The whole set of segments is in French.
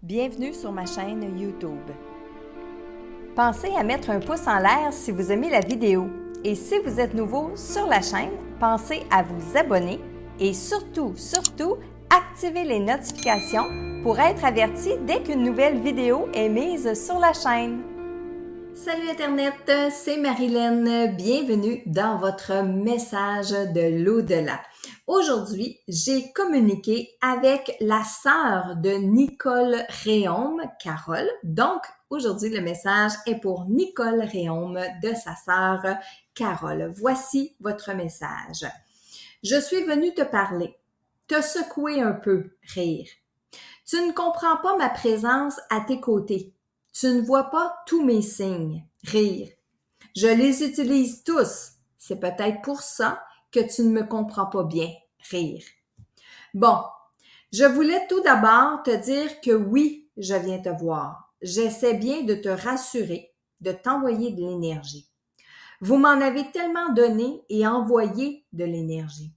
Bienvenue sur ma chaîne YouTube. Pensez à mettre un pouce en l'air si vous aimez la vidéo. Et si vous êtes nouveau sur la chaîne, pensez à vous abonner et surtout, activez les notifications pour être averti dès qu'une nouvelle vidéo est mise sur la chaîne. Salut Internet, c'est Marilyn. Bienvenue dans votre message de l'au-delà. Aujourd'hui, j'ai communiqué avec la sœur de Nicole Réaume, Carole. Donc, aujourd'hui, le message est pour Nicole Réaume de sa sœur Carole. Voici votre message. Je suis venue te parler, te secouer un peu, rire. Tu ne comprends pas ma présence à tes côtés. Tu ne vois pas tous mes signes, rire. Je les utilise tous. C'est peut-être pour ça que tu ne me comprends pas bien, rire. Bon, je voulais tout d'abord te dire que oui, je viens te voir. J'essaie bien de te rassurer, de t'envoyer de l'énergie. Vous m'en avez tellement donné et envoyé de l'énergie.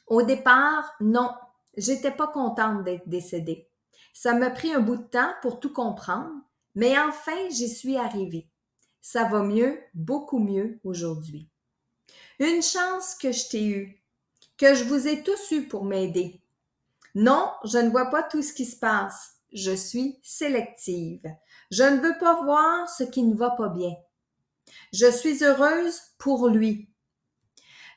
Au départ, non, j'étais pas contente d'être décédée. Ça m'a pris un bout de temps pour tout comprendre, mais enfin, j'y suis arrivée. Ça va mieux, beaucoup mieux aujourd'hui. Une chance que je t'ai eue, que je vous ai tous eu pour m'aider. Non, je ne vois pas tout ce qui se passe. Je suis sélective. Je ne veux pas voir ce qui ne va pas bien. Je suis heureuse pour lui.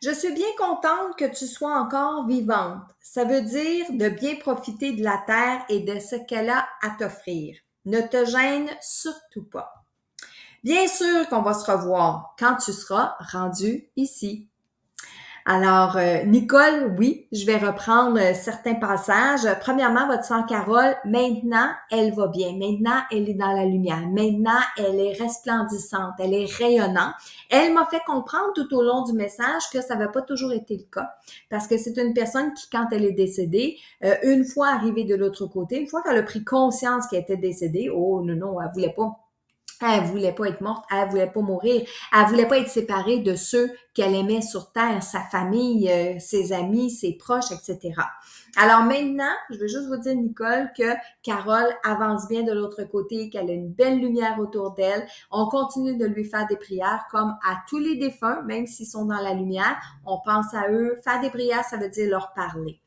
Je suis bien contente que tu sois encore vivante. Ça veut dire de bien profiter de la terre et de ce qu'elle a à t'offrir. Ne te gêne surtout pas. Bien sûr qu'on va se revoir quand tu seras rendu ici. Alors, Nicole, oui, je vais reprendre certains passages. Premièrement, votre sœur Carole, maintenant, elle va bien. Maintenant, elle est dans la lumière. Maintenant, elle est resplendissante. Elle est rayonnante. Elle m'a fait comprendre tout au long du message que ça n'avait pas toujours été le cas. Parce que c'est une personne qui, quand elle est décédée, une fois arrivée de l'autre côté, une fois qu'elle a pris conscience qu'elle était décédée, oh non, elle voulait pas. Elle voulait pas être morte, elle voulait pas mourir, elle voulait pas être séparée de ceux qu'elle aimait sur terre, sa famille, ses amis, ses proches, etc. Alors maintenant, je veux juste vous dire, Nicole, que Carole avance bien de l'autre côté, qu'elle a une belle lumière autour d'elle. On continue de lui faire des prières comme à tous les défunts, même s'ils sont dans la lumière. On pense à eux. Faire des prières, ça veut dire leur parler.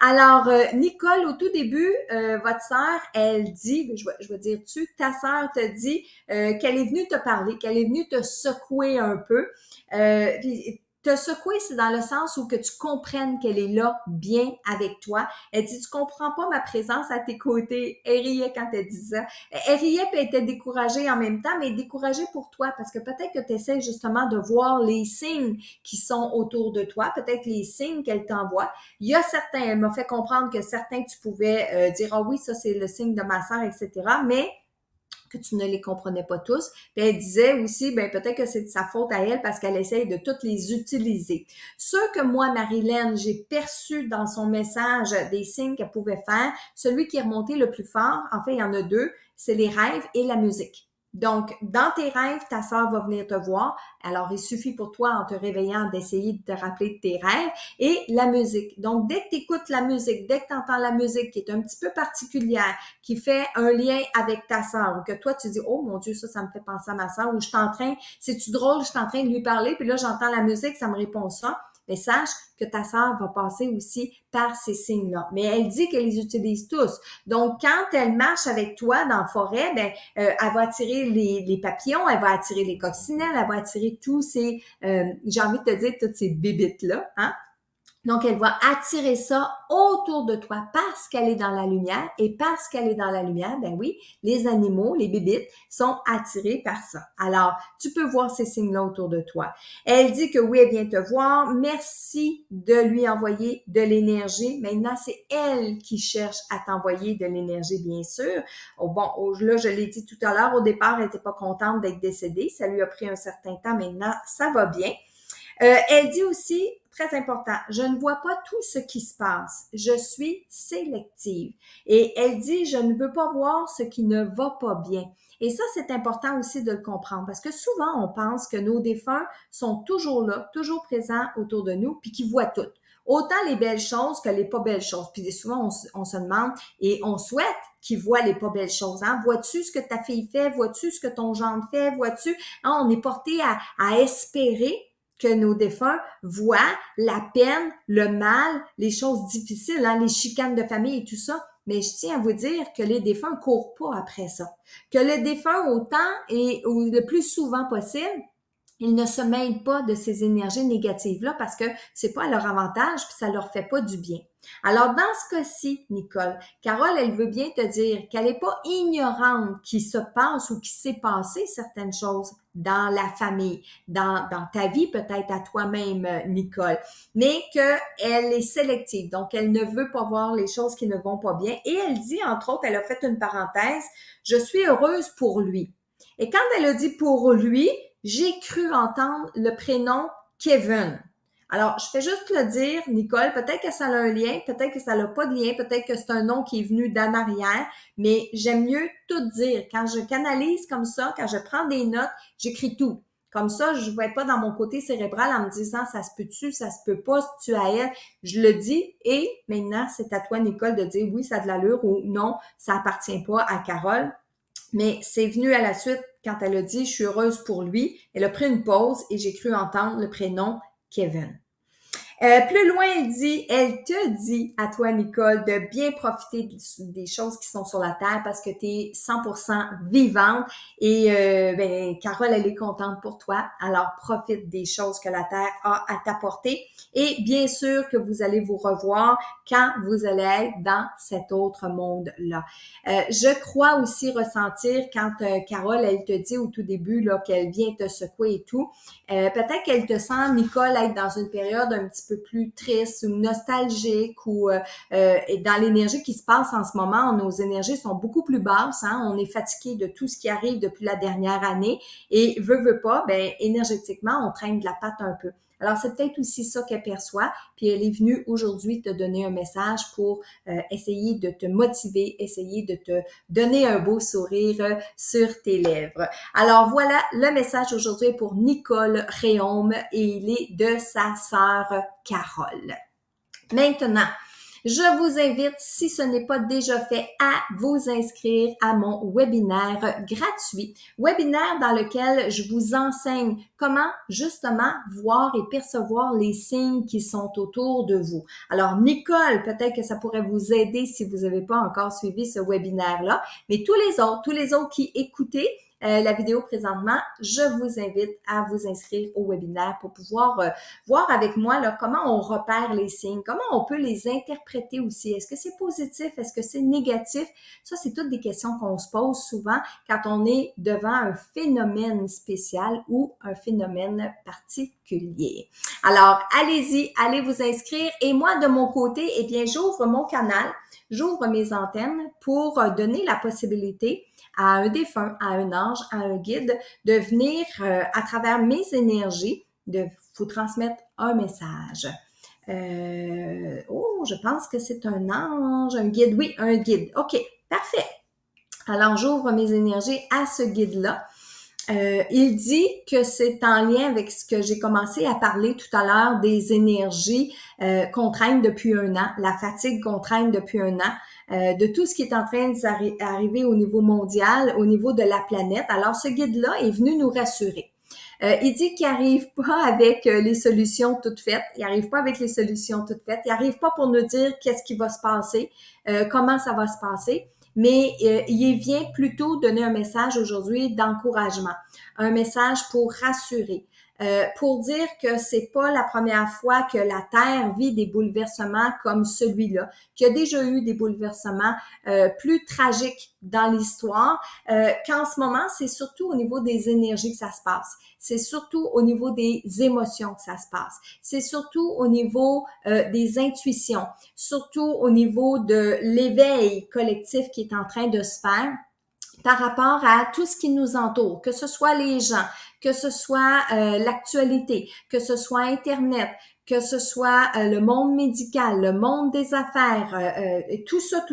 Alors, Nicole, au tout début, votre sœur, elle dit, je vais dire ta sœur te dit qu'elle est venue te parler, qu'elle est venue te secouer un peu. Puis, te secouer, c'est dans le sens où que tu comprennes qu'elle est là bien avec toi. Elle dit, tu comprends pas ma présence à tes côtés. Elle riait quand elle dit ça. Elle riait puis elle était découragée en même temps, mais découragée pour toi parce que peut-être que tu essaies justement de voir les signes qui sont autour de toi, peut-être les signes qu'elle t'envoie. Il y a certains, elle m'a fait comprendre que certains, tu pouvais dire, ah oui, ça c'est le signe de ma sœur, etc., mais que tu ne les comprenais pas tous. Puis elle disait aussi, ben peut-être que c'est de sa faute à elle parce qu'elle essaye de toutes les utiliser. Ce que moi, Marilyn, j'ai perçu dans son message des signes qu'elle pouvait faire, celui qui est remonté le plus fort, en fait, il y en a deux, c'est les rêves et la musique. Donc, dans tes rêves, ta sœur va venir te voir. Alors, il suffit pour toi, en te réveillant, d'essayer de te rappeler de tes rêves et la musique. Donc, dès que tu écoutes la musique, dès que tu entends la musique qui est un petit peu particulière, qui fait un lien avec ta sœur, ou que toi, tu dis, oh mon Dieu, ça me fait penser à ma sœur, ou je suis en train, c'est-tu drôle, je suis en train de lui parler, puis là, j'entends la musique, ça me répond ça. Mais sache que ta sœur va passer aussi par ces signes-là. Mais elle dit qu'elle les utilise tous. Donc, quand elle marche avec toi dans la forêt, ben, elle va attirer les papillons, elle va attirer les coccinelles, elle va attirer tous ces, j'ai envie de te dire, toutes ces bébites-là, hein? Donc, elle va attirer ça autour de toi parce qu'elle est dans la lumière. Et parce qu'elle est dans la lumière, ben oui, les animaux, les bébites, sont attirés par ça. Alors, tu peux voir ces signes-là autour de toi. Elle dit que oui, elle vient te voir. Merci de lui envoyer de l'énergie. Maintenant, c'est elle qui cherche à t'envoyer de l'énergie, bien sûr. Oh, bon, là, je l'ai dit tout à l'heure, au départ, elle n'était pas contente d'être décédée. Ça lui a pris un certain temps. Maintenant, ça va bien. Elle dit aussi, très important, je ne vois pas tout ce qui se passe. Je suis sélective. Et elle dit, je ne veux pas voir ce qui ne va pas bien. Et ça, c'est important aussi de le comprendre parce que souvent, on pense que nos défunts sont toujours là, toujours présents autour de nous, puis qu'ils voient tout. Autant les belles choses que les pas belles choses. Puis souvent, on se demande et on souhaite qui voit les pas belles choses. Hein? Vois-tu ce que ta fille fait? Vois-tu ce que ton gendre fait? Vois-tu? Hein, on est porté à espérer que nos défunts voient la peine, le mal, les choses difficiles, hein, les chicanes de famille et tout ça. Mais je tiens à vous dire que les défunts courent pas après ça. Que le défunt, autant et le plus souvent possible, ils ne se mêlent pas de ces énergies négatives-là parce que c'est pas à leur avantage puis ça leur fait pas du bien. Alors, dans ce cas-ci, Nicole, Carole, elle veut bien te dire qu'elle n'est pas ignorante qu'il se passe ou qu'il s'est passé certaines choses dans la famille, dans ta vie peut-être à toi-même, Nicole, mais qu'elle est sélective. Donc, elle ne veut pas voir les choses qui ne vont pas bien. Et elle dit, entre autres, elle a fait une parenthèse, « Je suis heureuse pour lui ». Et quand elle a dit « pour lui », j'ai cru entendre le prénom Kevin. Alors, je fais juste le dire, Nicole, peut-être que ça a un lien, peut-être que ça n'a pas de lien, peut-être que c'est un nom qui est venu d'en arrière, mais j'aime mieux tout dire. Quand je canalise comme ça, quand je prends des notes, j'écris tout. Comme ça, je ne vais pas dans mon côté cérébral en me disant ça se peut-tu, ça se peut pas, si tu as elle. Je le dis et maintenant, c'est à toi, Nicole, de dire oui, ça a de l'allure ou non, ça appartient pas à Carole. Mais c'est venu à la suite quand elle a dit « je suis heureuse pour lui ». Elle a pris une pause et j'ai cru entendre le prénom Kevin. Plus loin, elle te dit à toi, Nicole, de bien profiter des choses qui sont sur la terre parce que tu es 100% vivante et Carole, elle est contente pour toi. Alors, profite des choses que la terre a à t'apporter et bien sûr que vous allez vous revoir quand vous allez être dans cet autre monde-là. Je crois aussi ressentir quand Carole, elle te dit au tout début là qu'elle vient te secouer et tout, peut-être qu'elle te sent, Nicole, être dans une période un petit peu plus triste ou nostalgique ou dans l'énergie qui se passe en ce moment, nos énergies sont beaucoup plus basses, hein? On est fatigué de tout ce qui arrive depuis la dernière année et veut pas, énergétiquement, on traîne de la patte un peu. Alors, c'est peut-être aussi ça qu'elle perçoit, puis elle est venue aujourd'hui te donner un message pour essayer de te motiver, essayer de te donner un beau sourire sur tes lèvres. Alors, voilà, le message aujourd'hui est pour Nicole Réaume et il est de sa sœur Carole. Maintenant, je vous invite, si ce n'est pas déjà fait, à vous inscrire à mon webinaire gratuit. Webinaire dans lequel je vous enseigne comment justement voir et percevoir les signes qui sont autour de vous. Alors, Nicole, peut-être que ça pourrait vous aider si vous n'avez pas encore suivi ce webinaire-là, mais tous les autres qui écoutez, la vidéo présentement, je vous invite à vous inscrire au webinaire pour pouvoir voir avec moi là, comment on repère les signes, comment on peut les interpréter aussi. Est-ce que c'est positif? Est-ce que c'est négatif? Ça, c'est toutes des questions qu'on se pose souvent quand on est devant un phénomène spécial ou un phénomène particulier. Alors, allez-y, allez vous inscrire. Et moi, de mon côté, eh bien, j'ouvre mon canal, j'ouvre mes antennes pour donner la possibilité à un défunt, à un ange, à un guide, de venir à travers mes énergies, de vous transmettre un message. Je pense que c'est un ange, un guide. Oui, un guide. OK, parfait. Alors, j'ouvre mes énergies à ce guide-là. Il dit que c'est en lien avec ce que j'ai commencé à parler tout à l'heure des énergies qu'on traîne depuis un an, la fatigue qu'on traîne depuis un an, de tout ce qui est en train d'arriver au niveau mondial, au niveau de la planète. Alors, ce guide-là est venu nous rassurer. Il dit qu'il n'arrive pas avec les solutions toutes faites. Il n'arrive pas avec les solutions toutes faites. Il n'arrive pas pour nous dire qu'est-ce qui va se passer, comment ça va se passer. Mais il vient plutôt donner un message aujourd'hui d'encouragement, un message pour rassurer, pour dire que c'est pas la première fois que la Terre vit des bouleversements comme celui-là, qu'il y a déjà eu des bouleversements plus tragiques dans l'histoire, qu'en ce moment, c'est surtout au niveau des énergies que ça se passe. C'est surtout au niveau des émotions que ça se passe. C'est surtout au niveau des intuitions, surtout au niveau de l'éveil collectif qui est en train de se faire par rapport à tout ce qui nous entoure, que ce soit les gens, que ce soit l'actualité, que ce soit Internet, que ce soit le monde médical, le monde des affaires, tout ça.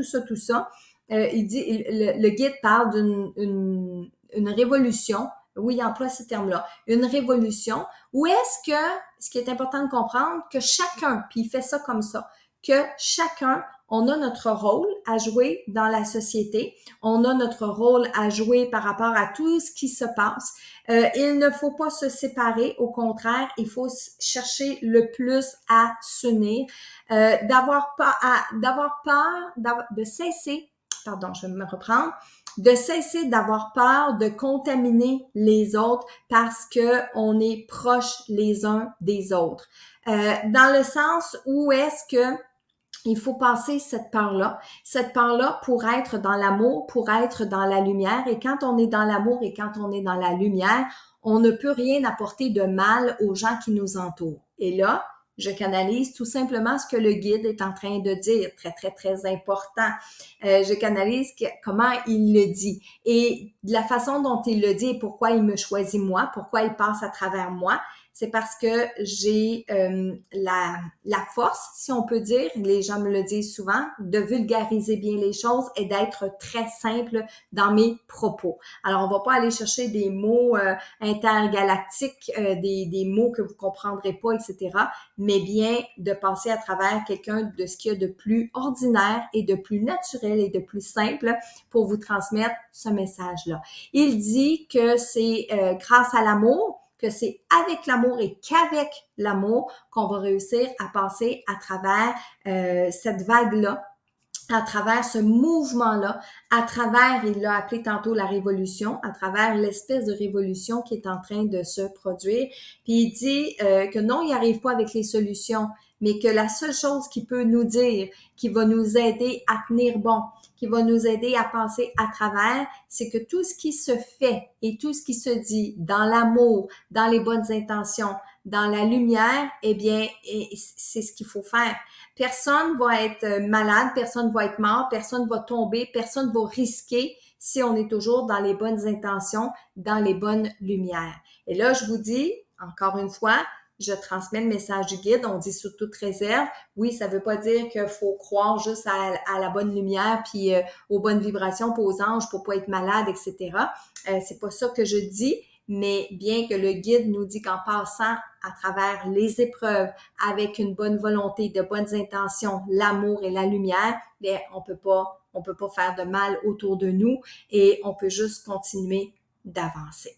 Il dit, le guide parle d'une révolution. Oui, il emploie ce terme-là. Une révolution. Où est-ce que, ce qui est important de comprendre, que chacun, puis il fait ça comme ça, que chacun, on a notre rôle à jouer dans la société, on a notre rôle à jouer par rapport à tout ce qui se passe. Il ne faut pas se séparer, au contraire, il faut chercher le plus à s'unir, d'avoir peur, de cesser, pardon, je vais me reprendre, de cesser d'avoir peur de contaminer les autres parce que on est proches les uns des autres. Dans le sens où est-ce que il faut passer cette peur-là pour être dans l'amour, pour être dans la lumière. Et quand on est dans l'amour et quand on est dans la lumière, on ne peut rien apporter de mal aux gens qui nous entourent. Et là, je canalise tout simplement ce que le guide est en train de dire, très, très, très important. Je canalise comment il le dit et de la façon dont il le dit et pourquoi il me choisit moi, pourquoi il passe à travers moi. C'est parce que j'ai la force, si on peut dire, les gens me le disent souvent, de vulgariser bien les choses et d'être très simple dans mes propos. Alors, on va pas aller chercher des mots intergalactiques, des mots que vous comprendrez pas, etc., mais bien de passer à travers quelqu'un de ce qu'il y a de plus ordinaire et de plus naturel et de plus simple pour vous transmettre ce message-là. Il dit que c'est grâce à l'amour, que c'est avec l'amour et qu'avec l'amour qu'on va réussir à passer à travers cette vague-là, à travers ce mouvement-là, à travers, il l'a appelé tantôt la révolution, à travers l'espèce de révolution qui est en train de se produire. Puis il dit que non, il n'y arrive pas avec les solutions, mais que la seule chose qu'il peut nous dire, qui va nous aider à tenir bon, qui va nous aider à passer à travers, c'est que tout ce qui se fait et tout ce qui se dit dans l'amour, dans les bonnes intentions, dans la lumière, eh bien, c'est ce qu'il faut faire. Personne va être malade, personne va être mort, personne va tomber, personne va risquer si on est toujours dans les bonnes intentions, dans les bonnes lumières. Et là, je vous dis, encore une fois, je transmets le message du guide, on dit sous toute réserve. Oui, ça veut pas dire qu'il faut croire juste à la bonne lumière, puis aux bonnes vibrations, puis aux anges pour pas être malade, etc. C'est pas ça que je dis, mais bien que le guide nous dit qu'en passant à travers les épreuves avec une bonne volonté, de bonnes intentions, l'amour et la lumière, bien, on peut pas faire de mal autour de nous et on peut juste continuer d'avancer.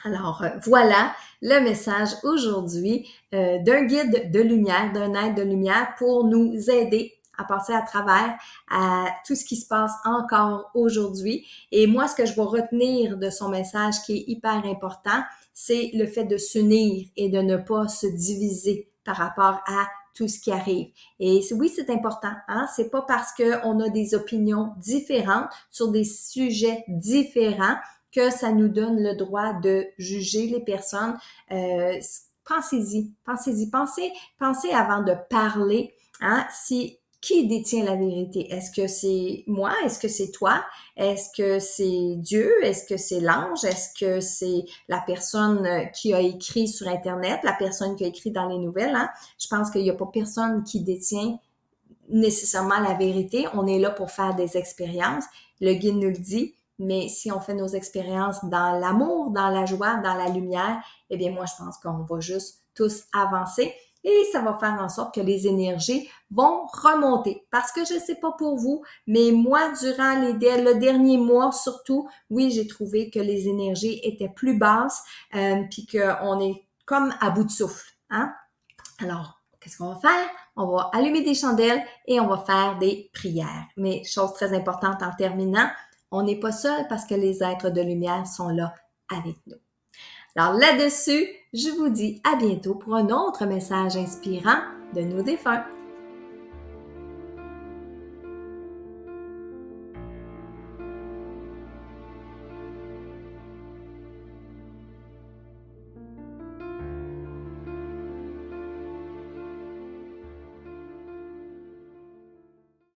Alors voilà le message aujourd'hui d'un guide de lumière, d'un aide de lumière pour nous aider à passer à travers à tout ce qui se passe encore aujourd'hui. Et moi, ce que je vais retenir de son message qui est hyper important, c'est le fait de s'unir et de ne pas se diviser par rapport à tout ce qui arrive. Et oui, c'est important, hein? C'est pas parce qu'on a des opinions différentes sur des sujets différents que ça nous donne le droit de juger les personnes. Pensez-y, pensez avant de parler. Hein? Qui détient la vérité? Est-ce que c'est moi? Est-ce que c'est toi? Est-ce que c'est Dieu? Est-ce que c'est l'ange? Est-ce que c'est la personne qui a écrit sur Internet, la personne qui a écrit dans les nouvelles? Hein? Je pense qu'il n'y a pas personne qui détient nécessairement la vérité. On est là pour faire des expériences. Le guide nous le dit. Mais si on fait nos expériences dans l'amour, dans la joie, dans la lumière, eh bien, moi, je pense qu'on va juste tous avancer et ça va faire en sorte que les énergies vont remonter. Parce que je ne sais pas pour vous, mais moi, durant le dernier mois surtout, oui, j'ai trouvé que les énergies étaient plus basses puis qu'on est comme à bout de souffle. Hein? Alors, qu'est-ce qu'on va faire? On va allumer des chandelles et on va faire des prières. Mais chose très importante en terminant, on n'est pas seul parce que les êtres de lumière sont là avec nous. Alors là-dessus, je vous dis à bientôt pour un autre message inspirant de nos défunts.